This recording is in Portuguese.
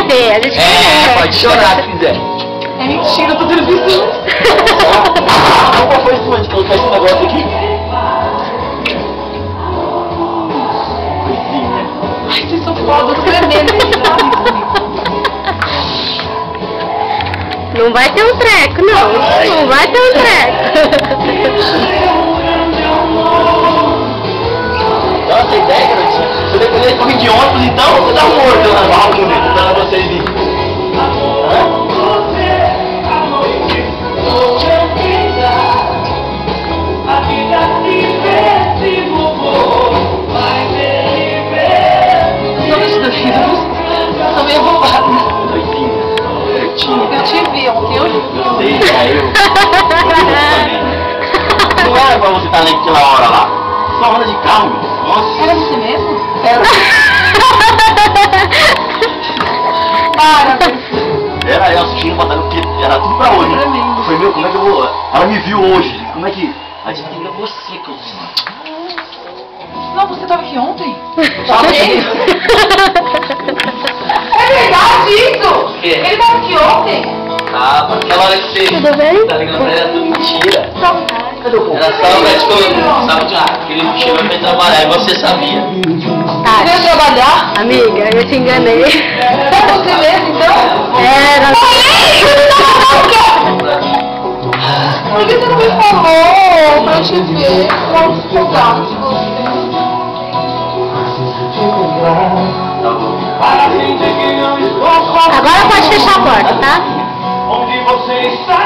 ver, a gente quer ver. Pode chorar se quiser. É mentira, eu tô televisão. Qual foi isso, mano, de colocar esse negócio aqui? Coisinha. Ai, vocês são foda, eu tô tremendo. Não vai ter um treco, não. Não vai ter um treco. Nossa, ideia, garotinha. Você depender de correr de ônibus, então você dá morto na barra bonita, pra vocês irem. Tô meio roubada. Doidinha, certinha. Eu te vi ontem, eu Eu sei, eu também. Não era pra você estar naquela hora lá. Só anda de carro, meu. Nossa. Era você mesmo? Era. Para, Era eu assistindo, batendo porque era tudo pra hoje. Eu falei, meu, como é que eu vou... Ela me viu hoje, como é que... A gente tem que ver você, que eu... não, você tava aqui ontem? Também? É verdade isso? quê? Ele tava aqui ontem? Ah, aquela hora que você... Tudo bem? Tá ligando pra ela, era tudo mentira. Cadê o povo? Era só pra te sabe que ele me chegou pra trabalhar e você sabia. Você veio trabalhar? Amiga, eu te enganei. É você mesmo, então? Era... Por que você não me falou pra eu te ver? Quantos contatos você? Agora pode fechar a porta, tá? Onde você está?